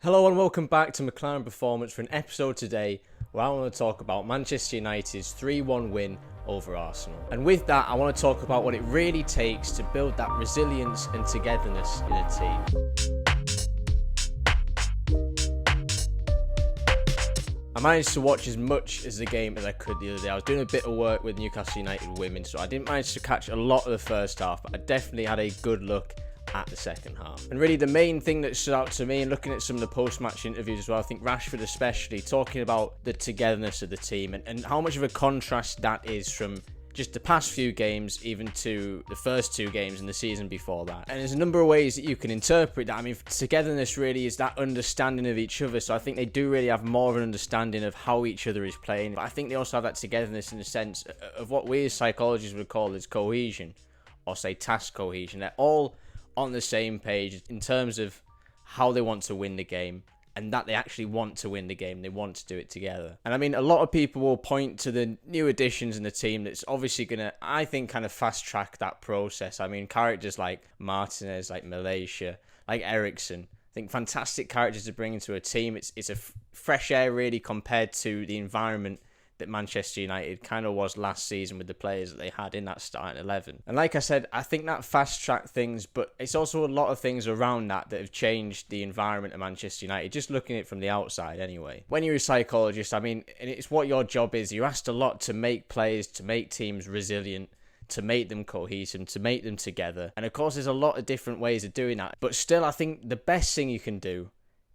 Hello and welcome back to McClaren Performance for an episode today where I want to talk about Manchester United's 3-1 win over Arsenal. And with that, I want to talk about what it really takes to build that resilience and togetherness in a team. I managed to watch as much as the game as I could the other day. I was doing a bit of work with Newcastle United women, so I didn't manage to catch a lot of the first half, but I definitely had a good look at the second half. And really the main thing that stood out to me, and looking at some of the post-match interviews as well, I think Rashford especially, talking about the togetherness of the team and how much of a contrast that is from just the past few games, even to the first two games in the season before that. And there's a number of ways that you can interpret that. I mean, togetherness really is that understanding of each other. So I think they do really have more of an understanding of how each other is playing. But I think they also have that togetherness in the sense of what we as psychologists would call as cohesion, or say task cohesion. They're all on the same page in terms of how they want to win the game, and that they actually want to win the game. They want to do it together. And I mean, a lot of people will point to the new additions in the team that's obviously going to, I think, kind of fast track that process. I mean, characters like Martinez, like Malaysia, like Ericsson, I think fantastic characters to bring into a team. It's a fresh air really compared to the environment that Manchester United kind of was last season with the players that they had in that starting 11. And like I said, I think that fast-track things, but it's also a lot of things around that have changed the environment of Manchester United, just looking at it from the outside anyway. When you're a psychologist, I mean, and it's what your job is, you're asked a lot to make players, to make teams resilient, to make them cohesive, to make them together. And of course, there's a lot of different ways of doing that. But still, I think the best thing you can do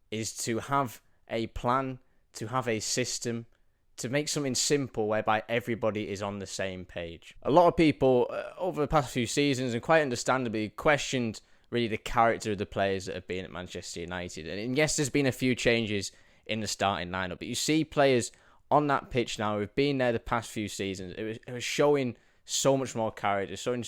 is to have a plan, to have a system, to make something simple whereby everybody is on the same page. A lot of people over the past few seasons, and quite understandably, questioned really the character of the players that have been at Manchester United. And yes, there's been a few changes in the starting lineup, but you see players on that pitch now who've been there the past few seasons. It was showing so much more character, showing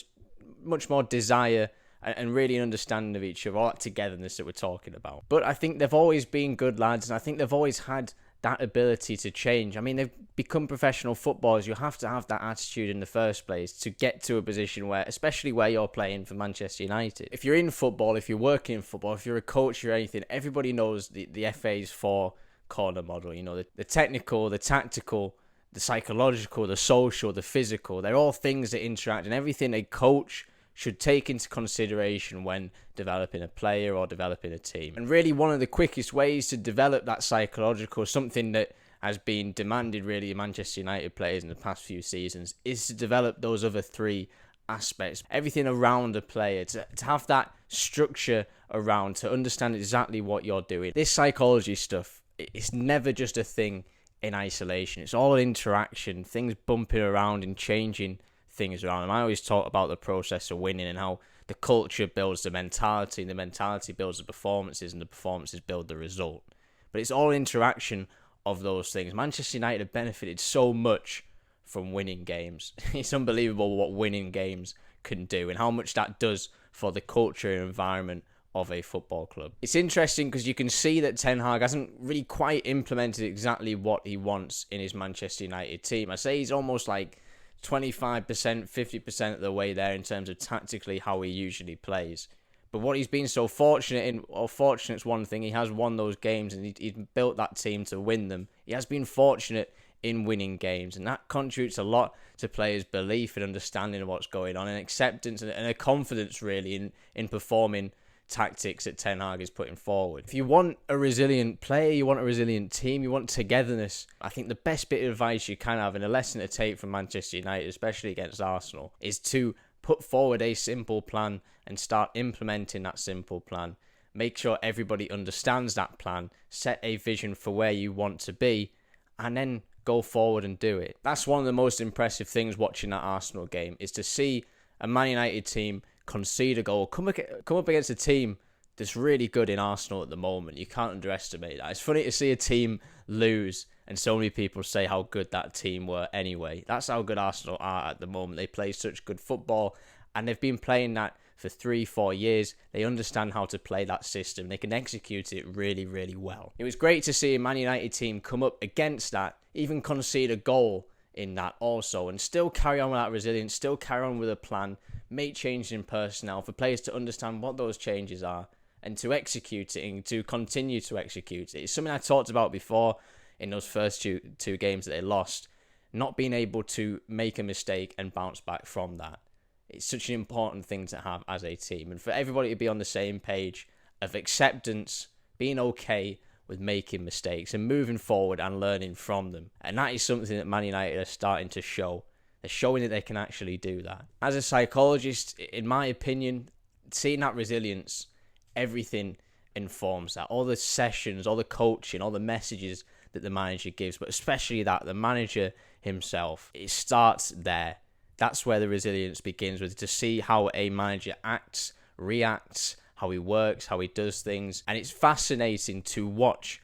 much more desire, and really an understanding of each other, all that togetherness that we're talking about. But I think they've always been good lads, and I think they've always had that ability to change. I mean, they've become professional footballers. You have to have that attitude in the first place to get to a position where, especially where you're playing for Manchester United. If you're in football, if you're working in football, if you're a coach or anything, everybody knows the FA's four-corner model. You know, the technical, the tactical, the psychological, the social, the physical. They're all things that interact, and everything a coach should take into consideration when developing a player or developing a team. And really one of the quickest ways to develop that psychological, something that has been demanded really of Manchester United players in the past few seasons, is to develop those other three aspects. Everything around a player, to have that structure around, to understand exactly what you're doing. This psychology stuff, it's never just a thing in isolation. It's all an interaction, things bumping around and changing things around. And I always talk about the process of winning and how the culture builds the mentality, and the mentality builds the performances, and the performances build the result. But it's all interaction of those things. Manchester United have benefited so much from winning games. It's unbelievable what winning games can do and how much that does for the culture and environment of a football club. It's interesting because you can see that Ten Hag hasn't really quite implemented exactly what he wants in his Manchester United team. I say he's almost like 25%, 50% of the way there in terms of tactically how he usually plays. But what he's been so fortunate in, or fortunate's one thing, he has won those games and he's built that team to win them. He has been fortunate in winning games, and that contributes a lot to players' belief and understanding of what's going on, and acceptance and a confidence really in performing tactics that Ten Hag is putting forward. If you want a resilient player, you want a resilient team, you want togetherness, I think the best bit of advice you can have, and a lesson to take from Manchester United, especially against Arsenal, is to put forward a simple plan and start implementing that simple plan. Make sure everybody understands that plan, set a vision for where you want to be, and then go forward and do it. That's one of the most impressive things watching that Arsenal game, is to see a Man United team concede a goal, come up against a team that's really good in Arsenal at the moment. You can't underestimate that. It's funny to see a team lose and so many people say how good that team were anyway. That's how good Arsenal are at the moment. They play such good football, and they've been playing that for 3-4 years. They understand how to play that system. They can execute it really, really well. It was great to see a Man United team come up against that, even concede a goal in that also, and still carry on with that resilience, still carry on with a plan, make changes in personnel for players to understand what those changes are, and to execute it and to continue to execute it. It's something I talked about before in those first two games that they lost, not being able to make a mistake and bounce back from that. It's such an important thing to have as a team, and for everybody to be on the same page of acceptance, being okay with making mistakes and moving forward and learning from them. And that is something that Man United are starting to show. They're showing that they can actually do that. As a psychologist, in my opinion, seeing that resilience, everything informs that. All the sessions, all the coaching, all the messages that the manager gives, but especially that the manager himself, it starts there. That's where the resilience begins, with to see how a manager acts, reacts, how he works, how he does things. And it's fascinating to watch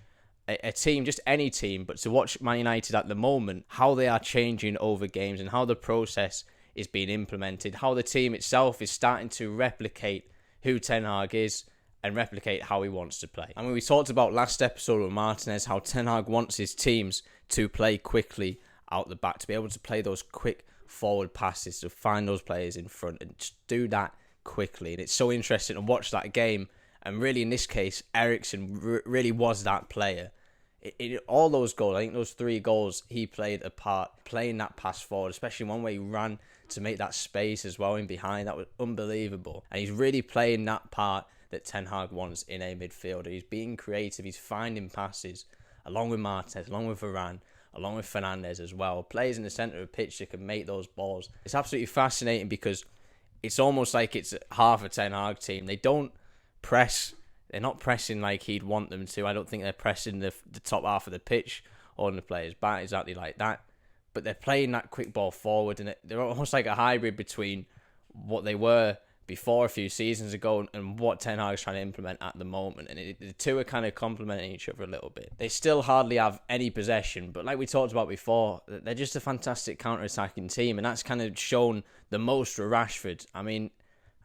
a team, just any team, but to watch Man United at the moment, how they are changing over games and how the process is being implemented, how the team itself is starting to replicate who Ten Hag is and replicate how he wants to play. I mean, we talked about last episode with Martinez, how Ten Hag wants his teams to play quickly out the back, to be able to play those quick forward passes, to find those players in front and just do that quickly. And it's so interesting to watch that game. And really, in this case, Eriksen really was that player. In all those goals, I think those 3 goals, he played a part, playing that pass forward, especially one where he ran to make that space as well in behind. That was unbelievable. And he's really playing that part that Ten Hag wants in a midfielder. He's being creative. He's finding passes along with Martinez, along with Varane, along with Fernandes as well. Players in the centre of the pitch that can make those balls. It's absolutely fascinating because it's almost like it's half a Ten Hag team. They don't press. They're not pressing like he'd want them to. I don't think they're pressing the top half of the pitch on the players back exactly like that. But they're playing that quick ball forward, and they're almost like a hybrid between what they were before a few seasons ago and what Ten Hag is trying to implement at the moment. And the two are kind of complementing each other a little bit. They still hardly have any possession, but like we talked about before, they're just a fantastic counter-attacking team, and that's kind of shown the most for Rashford. I mean,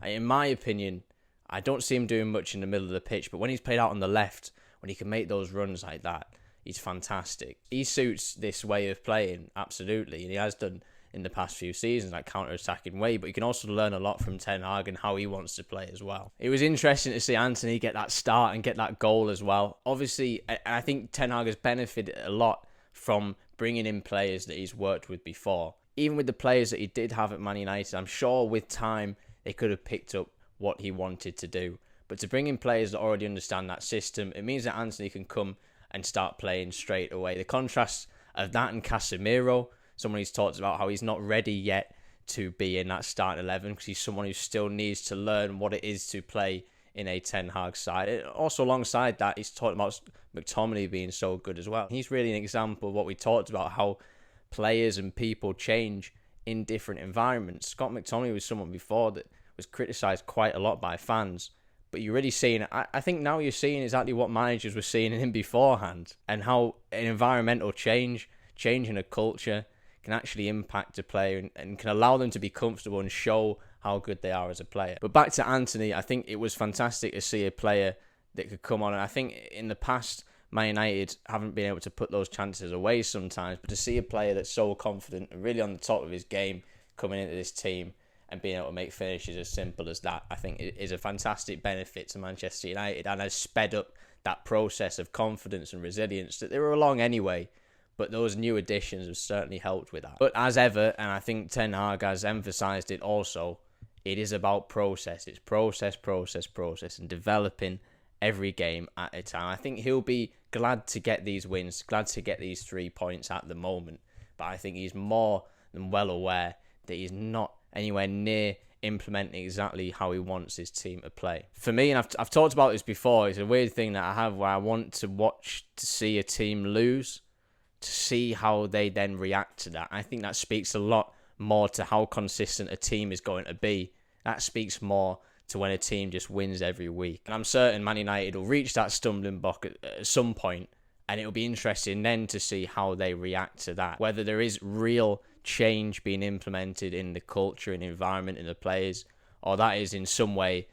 in my opinion, I don't see him doing much in the middle of the pitch, but when he's played out on the left, when he can make those runs like that, he's fantastic. He suits this way of playing, absolutely, and he has done in the past few seasons, that counter-attacking way, but you can also learn a lot from Ten Hag and how he wants to play as well. It was interesting to see Anthony get that start and get that goal as well. Obviously, I think Ten Hag has benefited a lot from bringing in players that he's worked with before. Even with the players that he did have at Man United, I'm sure with time they could have picked up what he wanted to do. But to bring in players that already understand that system, it means that Anthony can come and start playing straight away. The contrast of that and Casemiro, someone who's talked about how he's not ready yet to be in that starting 11 because he's someone who still needs to learn what it is to play in a Ten Hag side. Also, alongside that, he's talked about McTominay being so good as well. He's really an example of what we talked about, how players and people change in different environments. Scott McTominay was someone before that was criticised quite a lot by fans, but you're really seeing, I think now you're seeing exactly what managers were seeing in him beforehand, and how an environmental change in a culture can actually impact a player and can allow them to be comfortable and show how good they are as a player. But back to Anthony, I think it was fantastic to see a player that could come on, and I think in the past, Man United haven't been able to put those chances away sometimes, but to see a player that's so confident and really on the top of his game coming into this team and being able to make finishes as simple as that, I think it is a fantastic benefit to Manchester United and has sped up that process of confidence and resilience that they were along anyway, but those new additions have certainly helped with that. But as ever, and I think Ten Hag has emphasised it also, it is about process. It's process, and developing every game at a time. I think he'll be glad to get these wins, glad to get these 3 points at the moment, but I think he's more than well aware that he's not anywhere near implementing exactly how he wants his team to play. For me, and I've talked about this before, it's a weird thing that I have where I want to watch to see a team lose, to see how they then react to that. I think that speaks a lot more to how consistent a team is going to be. That speaks more to when a team just wins every week. And I'm certain Man United will reach that stumbling block at some point, and it'll be interesting then to see how they react to that. Whether there is real change being implemented in the culture and environment in the players, or that is in some way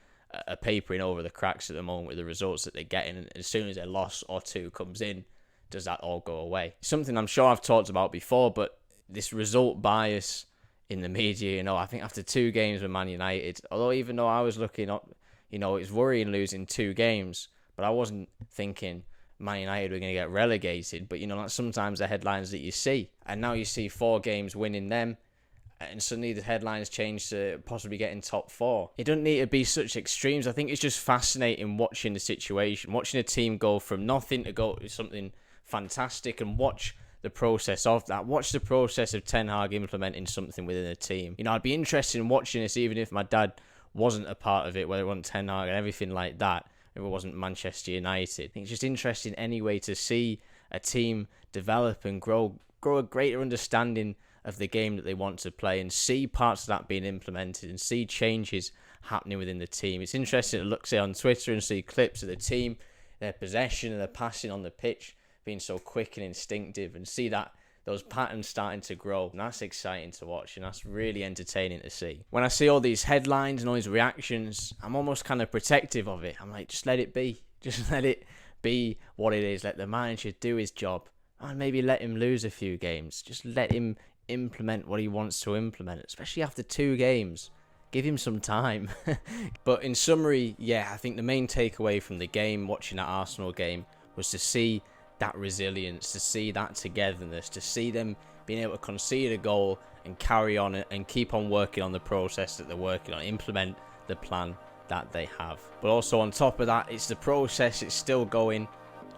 a papering over the cracks at the moment with the results that they're getting. And as soon as a loss or two comes in, does that all go away? Something I'm sure I've talked about before, but this result bias in the media, I think after 2 games with Man United, although even though I was looking up, You know, it's worrying losing 2 games, but I wasn't thinking Man United were going to get relegated. But, you know, that's sometimes the headlines that you see. And now you see 4 games winning them, and suddenly the headlines change to possibly getting top 4. It doesn't need to be such extremes. I think it's just fascinating watching the situation, watching a team go from nothing to go to something fantastic, and watch the process of that. Watch the process of Ten Hag implementing something within a team. You know, I'd be interested in watching this even if my dad wasn't a part of it, whether it wasn't Ten Hag and everything like that, if it wasn't Manchester United. I think it's just interesting anyway to see a team develop and grow a greater understanding of the game that they want to play, and see parts of that being implemented and see changes happening within the team. It's interesting to look, say, on Twitter and see clips of the team, their possession and their passing on the pitch being so quick and instinctive, and see that those patterns starting to grow. And that's exciting to watch, and that's really entertaining to see. When I see all these headlines and all these reactions, I'm almost kind of protective of it. I'm like, just let it be. Just let it be what it is. Let the manager do his job, and maybe let him lose a few games. Just let him implement what he wants to implement, especially after 2 games. Give him some time. But in summary, yeah, I think the main takeaway from the game, watching that Arsenal game, was to see that resilience, to see that togetherness, to see them being able to concede a goal and carry on and keep on working on the process that they're working on, implement the plan that they have. But also on top of that, it's the process, it's still going.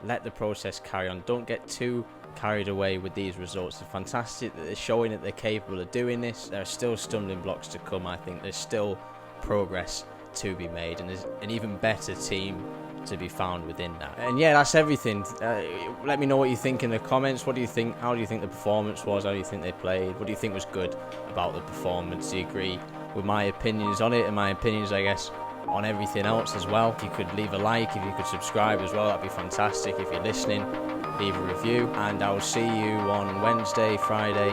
Let the process carry on. Don't get too carried away with these results. It's fantastic that they're showing that they're capable of doing this. There are still stumbling blocks to come. I think there's still progress to be made, and there's an even better team to be found within that. And yeah, that's everything. Let me know what you think in the comments. What do you think? How do you think the performance was? How do you think they played? What do you think was good about the performance? Do you agree with my opinions on it, and my opinions, I guess, on everything else as well? If you could leave a like, if you could subscribe as well, that'd be fantastic. If you're listening, leave a review, and I will see you on Wednesday, Friday,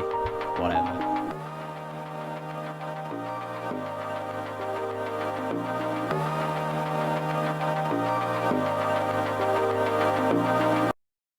whatever.